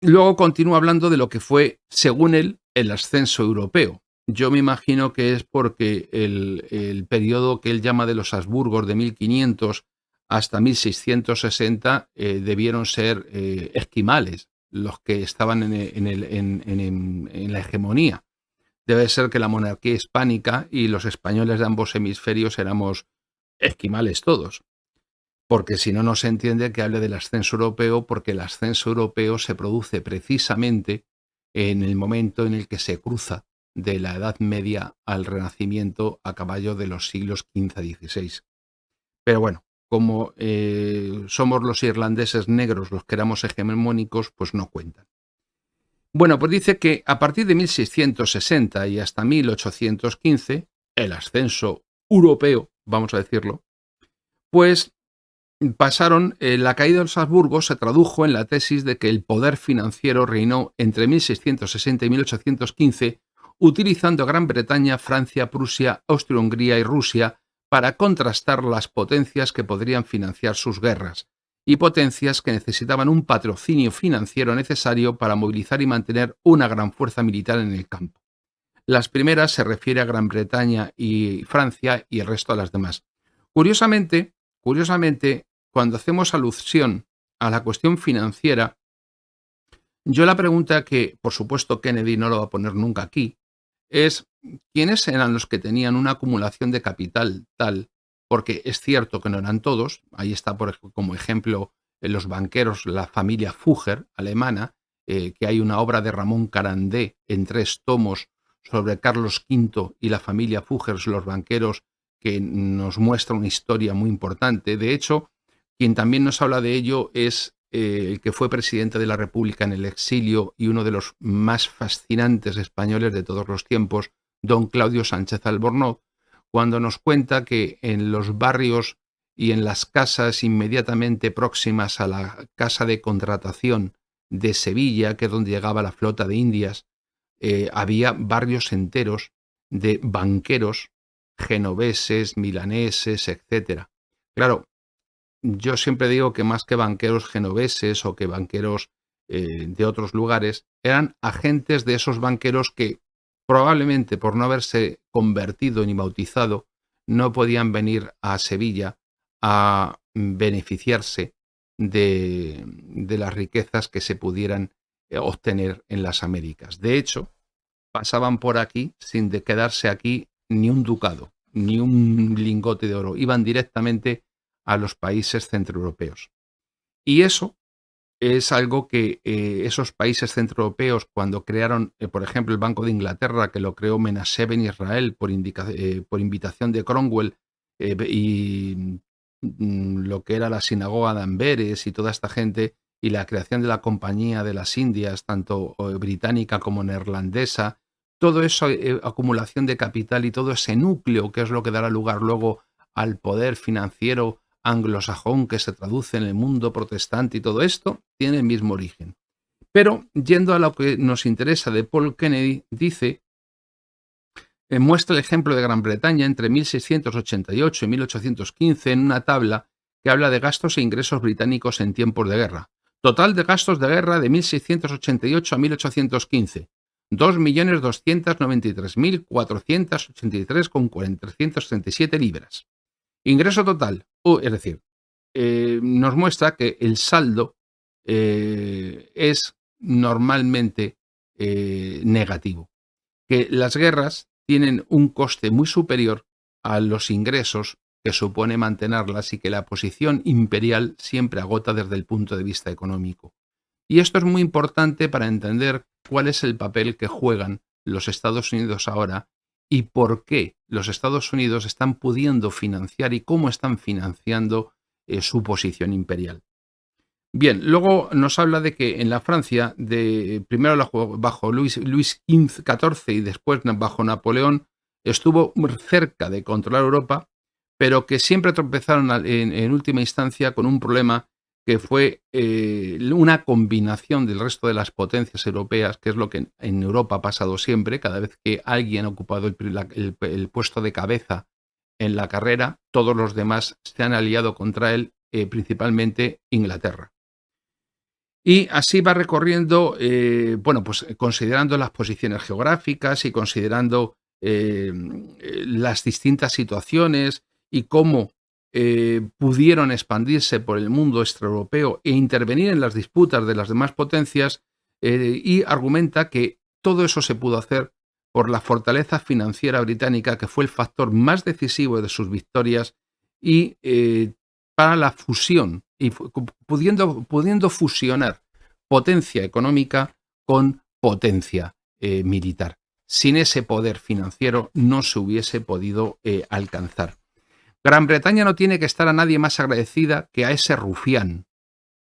Luego continúa hablando de lo que fue, según él, el ascenso europeo. Yo me imagino que es porque el periodo que él llama de los Habsburgos de 1500 hasta 1660 debieron ser esquimales los que estaban en la hegemonía. Debe ser que la monarquía hispánica y los españoles de ambos hemisferios éramos esquimales todos, porque si no, no se entiende que hable del ascenso europeo, porque el ascenso europeo se produce precisamente en el momento en el que se cruza de la Edad Media al Renacimiento a caballo de los siglos XV a XVI. Pero bueno, como somos los irlandeses negros los que éramos hegemónicos, pues no cuentan. Bueno, pues dice que a partir de 1660 y hasta 1815, el ascenso europeo, vamos a decirlo, pues pasaron, la caída de los Habsburgos se tradujo en la tesis de que el poder financiero reinó entre 1660 y 1815, utilizando Gran Bretaña, Francia, Prusia, Austria-Hungría y Rusia para contrastar las potencias que podrían financiar sus guerras y potencias que necesitaban un patrocinio financiero necesario para movilizar y mantener una gran fuerza militar en el campo. Las primeras se refiere a Gran Bretaña y Francia y el resto de las demás. Curiosamente, cuando hacemos alusión a la cuestión financiera, yo la pregunta que, por supuesto, Kennedy no lo va a poner nunca aquí, es quiénes eran los que tenían una acumulación de capital tal, porque es cierto que no eran todos, ahí está como ejemplo los banqueros, la familia Fugger alemana, que hay una obra de Ramón Carandé en 3 tomos sobre Carlos V y la familia Fugger, los banqueros, que nos muestra una historia muy importante. De hecho, quien también nos habla de ello es el que fue presidente de la República en el exilio y uno de los más fascinantes españoles de todos los tiempos, don Claudio Sánchez Albornoz, cuando nos cuenta que en los barrios y en las casas inmediatamente próximas a la casa de contratación de Sevilla, que es donde llegaba la flota de Indias, había barrios enteros de banqueros genoveses, milaneses, etcétera. Claro, yo siempre digo que más que banqueros genoveses o que banqueros de otros lugares, eran agentes de esos banqueros que probablemente por no haberse convertido ni bautizado, no podían venir a Sevilla a beneficiarse de las riquezas que se pudieran obtener en las Américas. De hecho, pasaban por aquí sin de quedarse aquí ni un ducado, ni un lingote de oro. Iban directamente a los países centroeuropeos. Y eso es algo que esos países centroeuropeos, cuando crearon, por ejemplo, el Banco de Inglaterra, que lo creó Menashe Ben Israel por invitación de Cromwell, y lo que era la sinagoga de Amberes y toda esta gente, y la creación de la Compañía de las Indias, tanto británica como neerlandesa, todo eso, acumulación de capital y todo ese núcleo que es lo que dará lugar luego al poder financiero anglosajón que se traduce en el mundo protestante y todo esto, tiene el mismo origen. Pero, yendo a lo que nos interesa de Paul Kennedy, dice, muestra el ejemplo de Gran Bretaña entre 1688 y 1815 en una tabla que habla de gastos e ingresos británicos en tiempos de guerra. Total de gastos de guerra de 1688 a 1815. 2.293.483,337 libras. Ingreso total, es decir, nos muestra que el saldo es normalmente negativo, que las guerras tienen un coste muy superior a los ingresos que supone mantenerlas y que la posición imperial siempre agota desde el punto de vista económico. Y esto es muy importante para entender cuál es el papel que juegan los Estados Unidos ahora y por qué los Estados Unidos están pudiendo financiar y cómo están financiando su posición imperial. Bien, luego nos habla de que en la Francia, primero bajo Luis XIV y después bajo Napoleón, estuvo cerca de controlar Europa, pero que siempre tropezaron en última instancia con un problema que fue una combinación del resto de las potencias europeas, que es lo que en Europa ha pasado siempre. Cada vez que alguien ha ocupado el puesto de cabeza en la carrera, todos los demás se han aliado contra él, principalmente Inglaterra. Y así va recorriendo, bueno, pues considerando las posiciones geográficas y considerando las distintas situaciones y cómo pudieron expandirse por el mundo extraeuropeo e intervenir en las disputas de las demás potencias, y argumenta que todo eso se pudo hacer por la fortaleza financiera británica, que fue el factor más decisivo de sus victorias y para la fusión, y pudiendo fusionar potencia económica con potencia militar. Sin ese poder financiero no se hubiese podido alcanzar. Gran Bretaña no tiene que estar a nadie más agradecida que a ese rufián,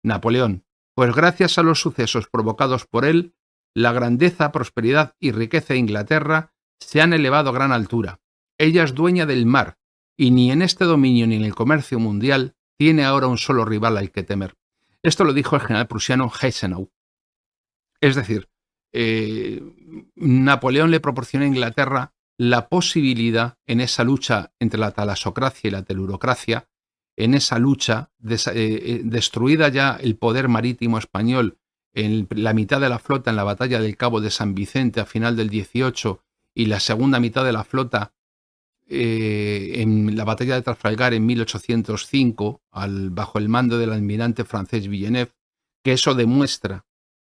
Napoleón, pues gracias a los sucesos provocados por él, la grandeza, prosperidad y riqueza de Inglaterra se han elevado a gran altura. Ella es dueña del mar, y ni en este dominio ni en el comercio mundial tiene ahora un solo rival al que temer. Esto lo dijo el general prusiano Gneisenau. Es decir, eh, Napoleón le proporciona a Inglaterra la posibilidad en esa lucha entre la talasocracia y la telurocracia, en esa lucha, destruida ya el poder marítimo español en la mitad de la flota en la batalla del Cabo de San Vicente a final del 18 y la segunda mitad de la flota en la batalla de Trafalgar en 1805 bajo el mando del almirante francés Villeneuve, que eso demuestra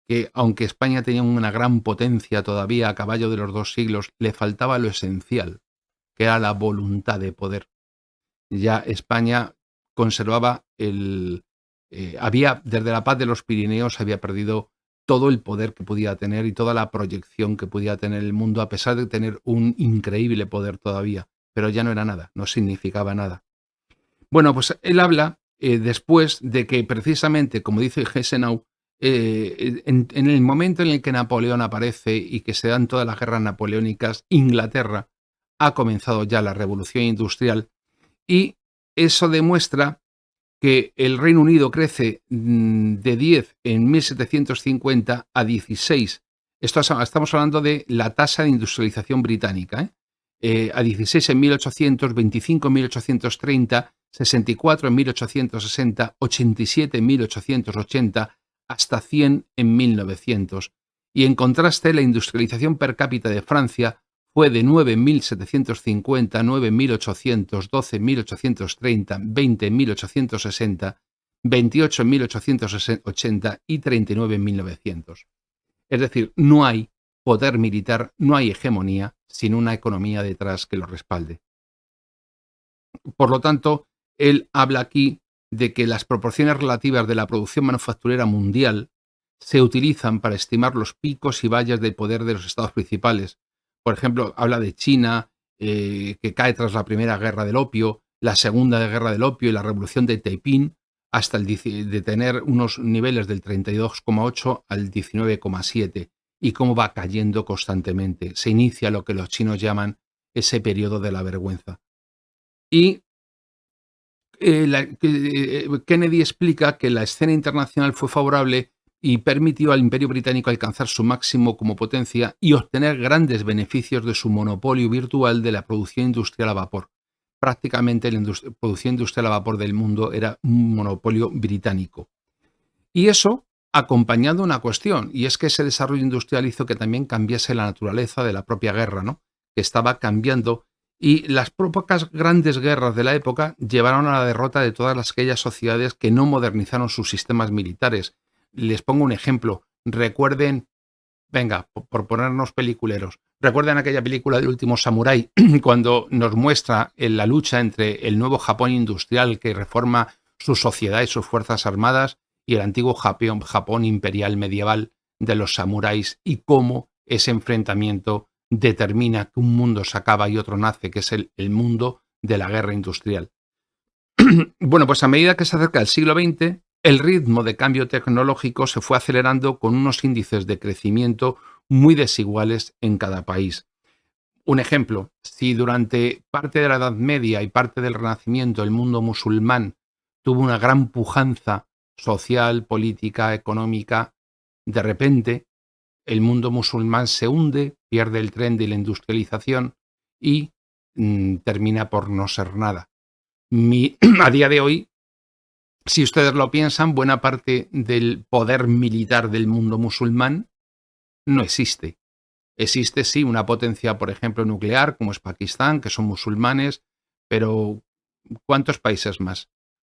que aunque España tenía una gran potencia todavía a caballo de los 2 siglos, le faltaba lo esencial, que era la voluntad de poder. Ya España conservaba desde la paz de los Pirineos había perdido todo el poder que podía tener y toda la proyección que podía tener el mundo, a pesar de tener un increíble poder todavía, pero ya no era nada, no significaba nada. Bueno, pues él habla después de que precisamente, como dice Gneisenau, en el momento en el que Napoleón aparece y que se dan todas las guerras napoleónicas, Inglaterra ha comenzado ya la revolución industrial y eso demuestra que el Reino Unido crece de 10 en 1750 a 16. Estamos hablando de la tasa de industrialización británica, a 16 en 1800, 25 en 1830, 64 en 1860, 87 en 1880, hasta 100 en 1900. Y en contraste, la industrialización per cápita de Francia fue de 9 en 1750, 9 en 1800, 12 en 1830, 20 en 1860, 28 en 1880 y 39 en 1900. Es decir, no hay poder militar, no hay hegemonía sin una economía detrás que lo respalde. Por lo tanto, él habla aquí de que las proporciones relativas de la producción manufacturera mundial se utilizan para estimar los picos y valles del poder de los estados principales. Por ejemplo, habla de China, que cae tras la primera guerra del opio, la segunda guerra del opio y la revolución de Taiping, hasta de tener unos niveles del 32,8 al 19,7, y cómo va cayendo constantemente. Se inicia lo que los chinos llaman ese periodo de la vergüenza. Y Kennedy explica que la escena internacional fue favorable y permitió al Imperio Británico alcanzar su máximo como potencia y obtener grandes beneficios de su monopolio virtual de la producción industrial a vapor. Prácticamente la producción industrial a vapor del mundo era un monopolio británico. Y eso acompañado de una cuestión, y es que ese desarrollo industrial hizo que también cambiase la naturaleza de la propia guerra, ¿no? Que estaba cambiando, y las pocas grandes guerras de la época llevaron a la derrota de todas aquellas sociedades que no modernizaron sus sistemas militares. Les pongo un ejemplo. Recuerden, venga, por ponernos peliculeros, recuerden aquella película del último samurái, cuando nos muestra la lucha entre el nuevo Japón industrial que reforma su sociedad y sus fuerzas armadas y el antiguo Japón imperial medieval de los samuráis, y cómo ese enfrentamiento determina que un mundo se acaba y otro nace, que es el mundo de la guerra industrial. Bueno, pues a medida que se acerca el siglo XX, el ritmo de cambio tecnológico se fue acelerando con unos índices de crecimiento muy desiguales en cada país. Un ejemplo, si durante parte de la Edad Media y parte del Renacimiento el mundo musulmán tuvo una gran pujanza social, política, económica, de repente el mundo musulmán se hunde, pierde el tren de la industrialización y termina por no ser nada. A día de hoy, Si ustedes lo piensan, buena parte del poder militar del mundo musulmán no existe. Existe sí una potencia, por ejemplo, nuclear, como es Pakistán, que son musulmanes, pero ¿cuántos países más?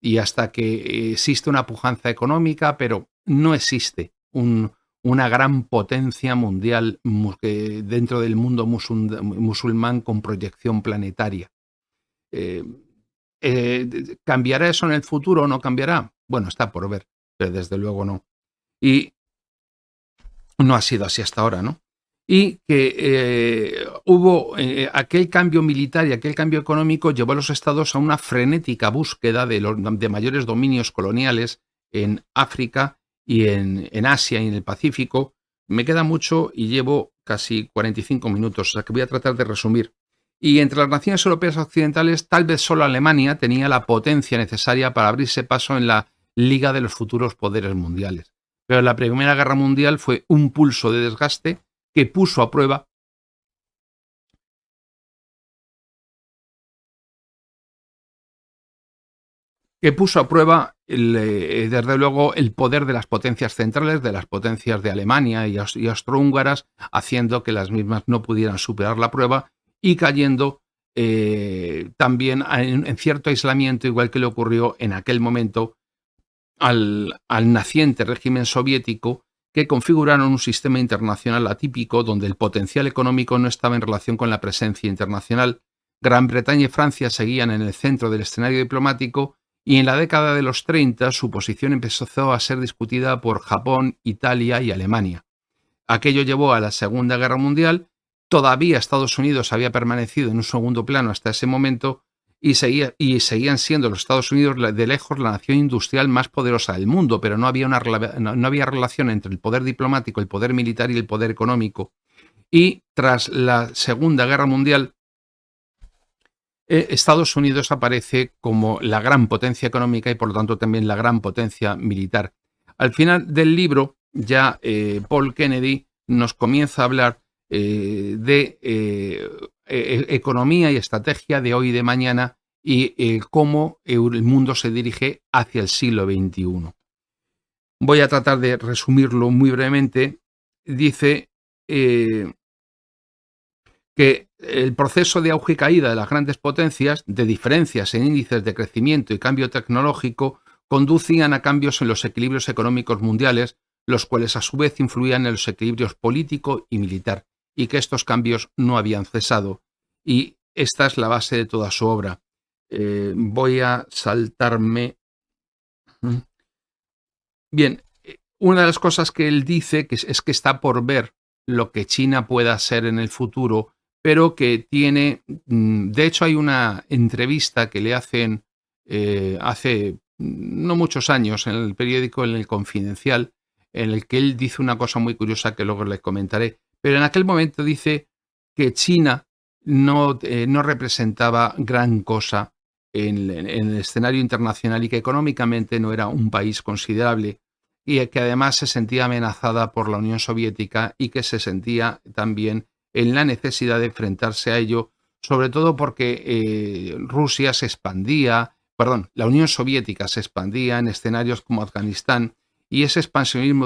Y hasta que existe una pujanza económica, pero no existe una gran potencia mundial dentro del mundo musulmán con proyección planetaria. Eh, ¿Cambiará eso en el futuro o no cambiará? Bueno, está por ver, pero desde luego no. Y no ha sido así hasta ahora, ¿no? Y que hubo aquel cambio militar y aquel cambio económico llevó a los estados a una frenética búsqueda de mayores dominios coloniales en África y en Asia y en el Pacífico. Me queda mucho y llevo casi 45 minutos, o sea que voy a tratar de resumir. Y entre las naciones europeas occidentales, tal vez solo Alemania tenía la potencia necesaria para abrirse paso en la Liga de los futuros poderes mundiales. Pero la Primera Guerra Mundial fue un pulso de desgaste que puso a prueba desde luego el poder de las potencias centrales, de las potencias de Alemania y austrohúngaras, haciendo que las mismas no pudieran superar la prueba y cayendo también en cierto aislamiento, igual que le ocurrió en aquel momento al naciente régimen soviético, que configuraron un sistema internacional atípico donde el potencial económico no estaba en relación con la presencia internacional. Gran Bretaña y Francia seguían en el centro del escenario diplomático y en la década de los 30 su posición empezó a ser discutida por Japón, Italia y Alemania. Aquello llevó a la Segunda Guerra Mundial. Todavía Estados Unidos había permanecido en un segundo plano hasta ese momento y seguían siendo los Estados Unidos de lejos la nación industrial más poderosa del mundo, pero no había relación entre el poder diplomático, el poder militar y el poder económico. Y tras la Segunda Guerra Mundial, Estados Unidos aparece como la gran potencia económica y por lo tanto también la gran potencia militar. Al final del libro, ya Paul Kennedy nos comienza a hablar de economía y estrategia de hoy y de mañana y cómo el mundo se dirige hacia el siglo XXI. Voy a tratar de resumirlo muy brevemente. Dice que el proceso de auge y caída de las grandes potencias, de diferencias en índices de crecimiento y cambio tecnológico, conducían a cambios en los equilibrios económicos mundiales, los cuales a su vez influían en los equilibrios político y militar, y que estos cambios no habían cesado. Y esta es la base de toda su obra. Voy a saltarme. Bien, una de las cosas que él dice es que está por ver lo que China pueda ser en el futuro, pero que tiene, de hecho hay una entrevista que le hacen hace no muchos años en el periódico, en el Confidencial, en el que él dice una cosa muy curiosa que luego le comentaré, pero en aquel momento dice que China no representaba gran cosa en el escenario internacional y que económicamente no era un país considerable y que además se sentía amenazada por la Unión Soviética y que se sentía también en la necesidad de enfrentarse a ello, sobre todo porque Rusia se expandía, la Unión Soviética se expandía en escenarios como Afganistán y ese expansionismo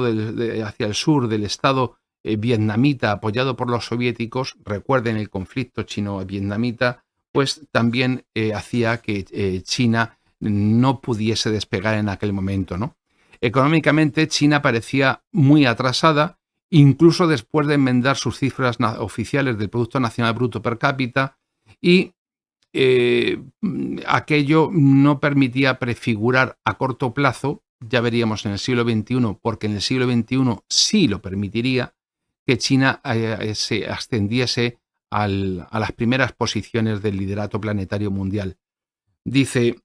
hacia el sur del Estado vietnamita apoyado por los soviéticos, recuerden el conflicto chino-vietnamita, pues también hacía que China no pudiese despegar en aquel momento, ¿no? Económicamente, China parecía muy atrasada, incluso después de enmendar sus cifras oficiales del Producto Nacional Bruto per cápita, y aquello no permitía prefigurar a corto plazo, ya veríamos en el siglo XXI, porque en el siglo XXI sí lo permitiría, que China se ascendiese a las primeras posiciones del liderato planetario mundial. Dice,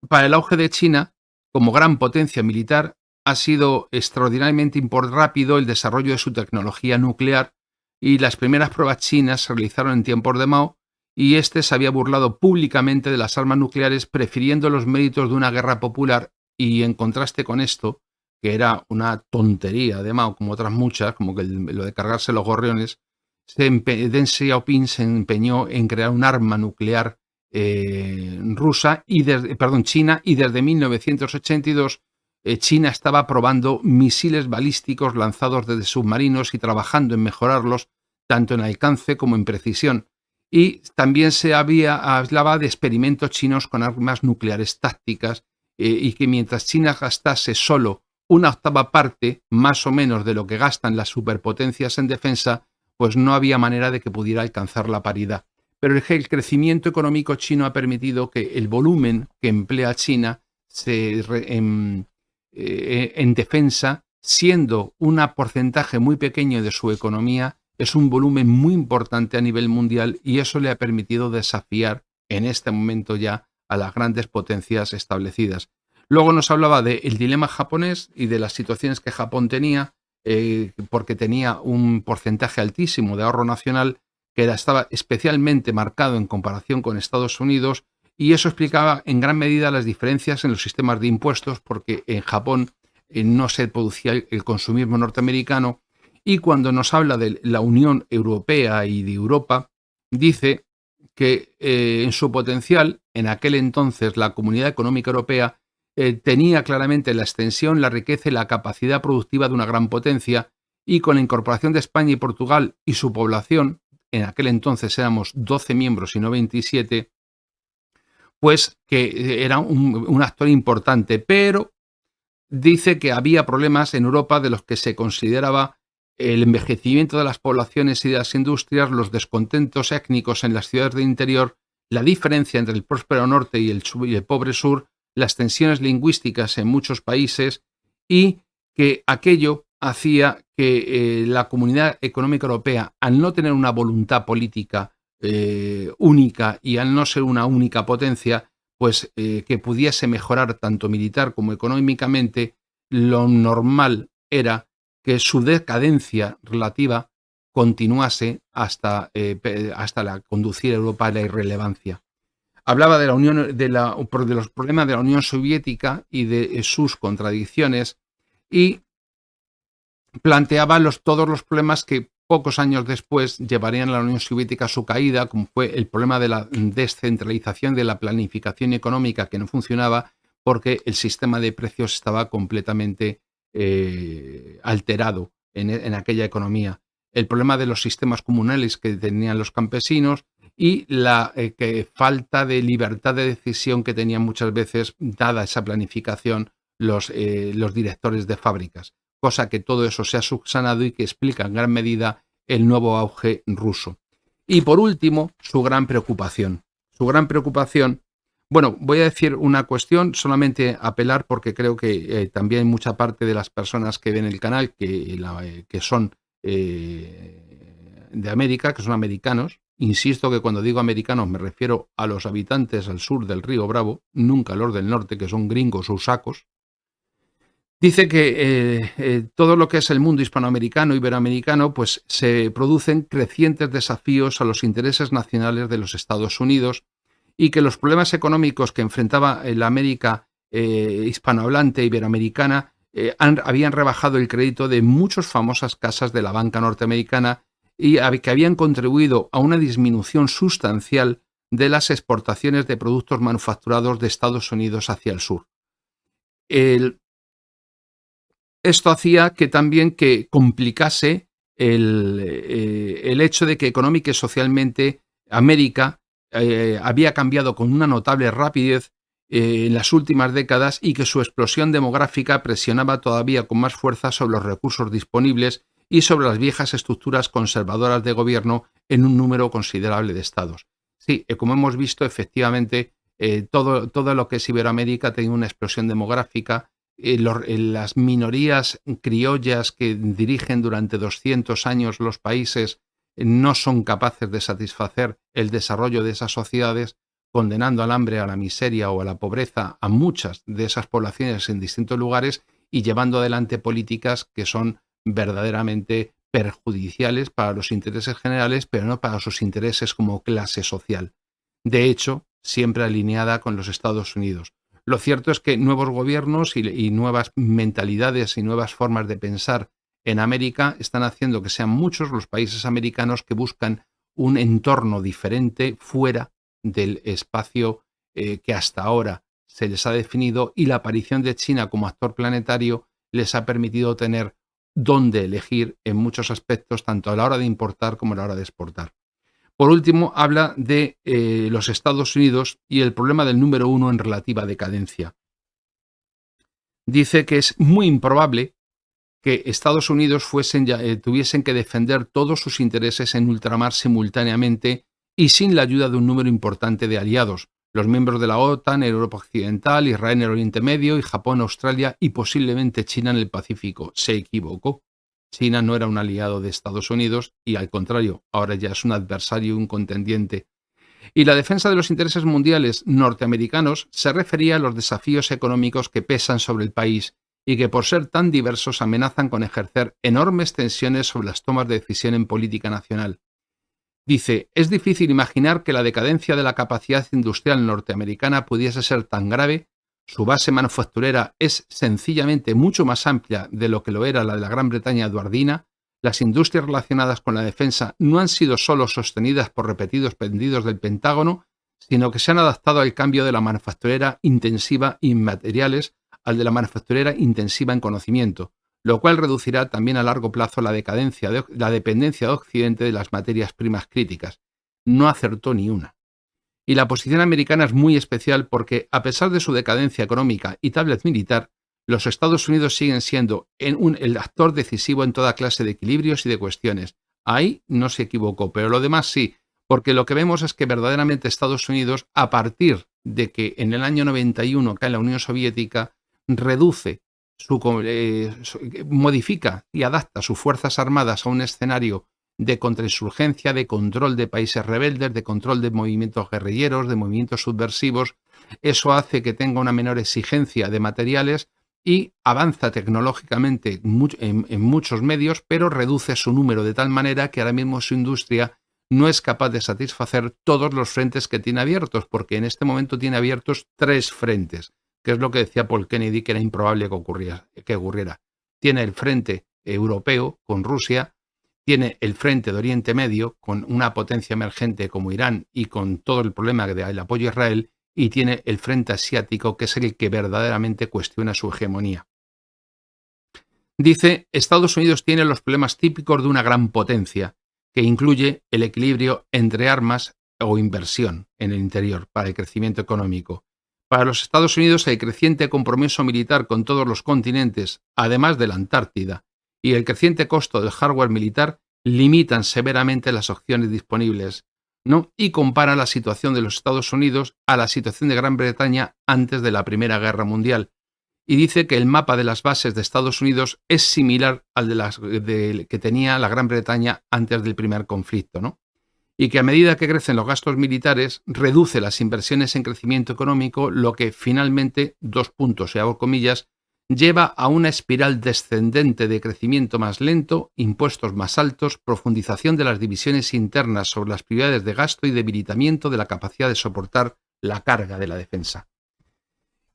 para el auge de China, como gran potencia militar, ha sido extraordinariamente rápido el desarrollo de su tecnología nuclear y las primeras pruebas chinas se realizaron en tiempos de Mao y este se había burlado públicamente de las armas nucleares prefiriendo los méritos de una guerra popular y en contraste con esto, que era una tontería de Mao como otras muchas, como que lo de cargarse los gorriones, Deng Xiaoping se empeñó en crear un arma nuclear China, y desde 1982 China estaba probando misiles balísticos lanzados desde submarinos y trabajando en mejorarlos tanto en alcance como en precisión. Y también hablaba de experimentos chinos con armas nucleares tácticas y que mientras China gastase solo una octava parte, más o menos, de lo que gastan las superpotencias en defensa, pues no había manera de que pudiera alcanzar la paridad. Pero el crecimiento económico chino ha permitido que el volumen que emplea China en defensa, siendo un porcentaje muy pequeño de su economía, es un volumen muy importante a nivel mundial y eso le ha permitido desafiar en este momento ya a las grandes potencias establecidas. Luego nos hablaba del dilema japonés y de las situaciones que Japón tenía, porque tenía un porcentaje altísimo de ahorro nacional que estaba especialmente marcado en comparación con Estados Unidos, y eso explicaba en gran medida las diferencias en los sistemas de impuestos, porque en Japón no se producía el consumismo norteamericano. Y cuando nos habla de la Unión Europea y de Europa, dice que en su potencial, en aquel entonces, la Comunidad Económica Europea tenía claramente la extensión, la riqueza y la capacidad productiva de una gran potencia, y con la incorporación de España y Portugal y su población, en aquel entonces éramos 12 miembros y no 27, pues que era un actor importante, pero dice que había problemas en Europa de los que se consideraba el envejecimiento de las poblaciones y de las industrias, los descontentos étnicos en las ciudades del interior, la diferencia entre el próspero norte y el pobre sur, las tensiones lingüísticas en muchos países, y que aquello hacía que la Comunidad Económica Europea, al no tener una voluntad política única y al no ser una única potencia, pues que pudiese mejorar tanto militar como económicamente, lo normal era que su decadencia relativa continuase hasta conducir a Europa a la irrelevancia. Hablaba de los problemas de la Unión Soviética y de sus contradicciones, y planteaba todos los problemas que pocos años después llevarían a la Unión Soviética a su caída, como fue el problema de la descentralización de la planificación económica, que no funcionaba porque el sistema de precios estaba completamente alterado en aquella economía. El problema de los sistemas comunales que tenían los campesinos y la falta de libertad de decisión que tenían muchas veces, dada esa planificación, los directores de fábricas. Cosa que todo eso se ha subsanado y que explica en gran medida el nuevo auge ruso. Y por último, su gran preocupación. Bueno, voy a decir una cuestión, solamente apelar porque creo que también mucha parte de las personas que ven el canal, que son de América, que son americanos, insisto que cuando digo americanos me refiero a los habitantes al sur del río Bravo, nunca a los del norte, que son gringos o sacos. Dice que todo lo que es el mundo hispanoamericano, iberoamericano, pues se producen crecientes desafíos a los intereses nacionales de los Estados Unidos, y que los problemas económicos que enfrentaba la América hispanohablante iberoamericana habían rebajado el crédito de muchas famosas casas de la banca norteamericana y que habían contribuido a una disminución sustancial de las exportaciones de productos manufacturados de Estados Unidos hacia el sur. Esto hacía que también que complicase el hecho de que económica y socialmente América había cambiado con una notable rapidez en las últimas décadas, y que su explosión demográfica presionaba todavía con más fuerza sobre los recursos disponibles y sobre las viejas estructuras conservadoras de gobierno en un número considerable de estados. Sí, como hemos visto, efectivamente, todo lo que es Iberoamérica tiene una explosión demográfica. Las minorías criollas que dirigen durante 200 años los países no son capaces de satisfacer el desarrollo de esas sociedades, condenando al hambre, a la miseria o a la pobreza a muchas de esas poblaciones en distintos lugares, y llevando adelante políticas que son verdaderamente perjudiciales para los intereses generales, pero no para sus intereses como clase social. De hecho, siempre alineada con los Estados Unidos. Lo cierto es que nuevos gobiernos y nuevas mentalidades y nuevas formas de pensar en América están haciendo que sean muchos los países americanos que buscan un entorno diferente fuera del espacio que hasta ahora se les ha definido, y la aparición de China como actor planetario les ha permitido tener dónde elegir en muchos aspectos, tanto a la hora de importar como a la hora de exportar. Por último, habla de los Estados Unidos y el problema del número uno en relativa decadencia. Dice que es muy improbable que Estados Unidos tuviesen que defender todos sus intereses en ultramar simultáneamente y sin la ayuda de un número importante de aliados, los miembros de la OTAN, Europa Occidental, Israel en el Oriente Medio y Japón, Australia y posiblemente China en el Pacífico. Se equivocó. China no era un aliado de Estados Unidos y, al contrario, ahora ya es un adversario y un contendiente. Y la defensa de los intereses mundiales norteamericanos se refería a los desafíos económicos que pesan sobre el país y que, por ser tan diversos, amenazan con ejercer enormes tensiones sobre las tomas de decisión en política nacional. Dice, es difícil imaginar que la decadencia de la capacidad industrial norteamericana pudiese ser tan grave. Su base manufacturera es sencillamente mucho más amplia de lo que lo era la de la Gran Bretaña eduardina. Las industrias relacionadas con la defensa no han sido solo sostenidas por repetidos pedidos del Pentágono, sino que se han adaptado al cambio de la manufacturera intensiva en materiales al de la manufacturera intensiva en conocimiento, lo cual reducirá también a largo plazo la dependencia de Occidente de las materias primas críticas. No acertó ni una. Y la posición americana es muy especial porque, a pesar de su decadencia económica y tablet militar, los Estados Unidos siguen siendo el actor decisivo en toda clase de equilibrios y de cuestiones. Ahí no se equivocó, pero lo demás sí, porque lo que vemos es que verdaderamente Estados Unidos, a partir de que en el año 91 cae la Unión Soviética, reduce, modifica y adapta sus fuerzas armadas a un escenario de contrainsurgencia, de control de países rebeldes, de control de movimientos guerrilleros, de movimientos subversivos. Eso hace que tenga una menor exigencia de materiales y avanza tecnológicamente en muchos medios, pero reduce su número de tal manera que ahora mismo su industria no es capaz de satisfacer todos los frentes que tiene abiertos, porque en este momento tiene abiertos 3 frentes, que es lo que decía Paul Kennedy que era improbable que ocurriera. Tiene el frente europeo con Rusia, tiene el frente de Oriente Medio con una potencia emergente como Irán y con todo el problema del apoyo a Israel, y tiene el frente asiático, que es el que verdaderamente cuestiona su hegemonía. Dice, Estados Unidos tiene los problemas típicos de una gran potencia, que incluye el equilibrio entre armas o inversión en el interior para el crecimiento económico. Para los Estados Unidos, el creciente compromiso militar con todos los continentes, además de la Antártida, y el creciente costo del hardware militar limitan severamente las opciones disponibles, ¿no? Y compara la situación de los Estados Unidos a la situación de Gran Bretaña antes de la Primera Guerra Mundial. Y dice que el mapa de las bases de Estados Unidos es similar al que tenía la Gran Bretaña antes del primer conflicto, ¿no? Y que a medida que crecen los gastos militares, reduce las inversiones en crecimiento económico, lo que finalmente, 2 puntos y hago comillas, lleva a una espiral descendente de crecimiento más lento, impuestos más altos, profundización de las divisiones internas sobre las prioridades de gasto y debilitamiento de la capacidad de soportar la carga de la defensa.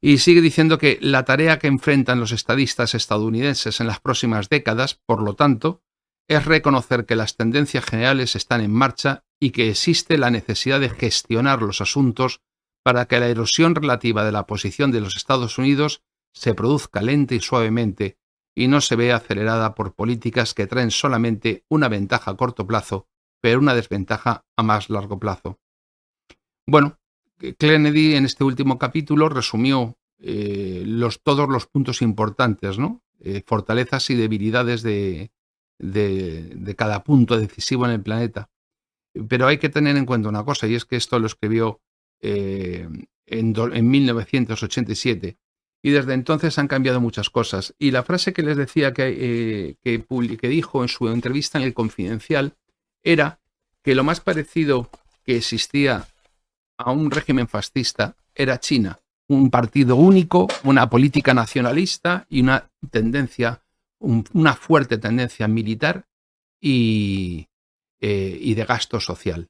Y sigue diciendo que la tarea que enfrentan los estadistas estadounidenses en las próximas décadas, por lo tanto, es reconocer que las tendencias generales están en marcha y que existe la necesidad de gestionar los asuntos para que la erosión relativa de la posición de los Estados Unidos se produzca lenta y suavemente y no se vea acelerada por políticas que traen solamente una ventaja a corto plazo, pero una desventaja a más largo plazo. Bueno, Kennedy en este último capítulo resumió todos los puntos importantes, ¿no? Fortalezas y debilidades de cada punto decisivo en el planeta. Pero hay que tener en cuenta una cosa, y es que esto lo escribió en 1987, y desde entonces han cambiado muchas cosas. Y la frase que les decía que dijo en su entrevista en El Confidencial era que lo más parecido que existía a un régimen fascista era China, un partido único, una política nacionalista y una fuerte tendencia militar y de gasto social.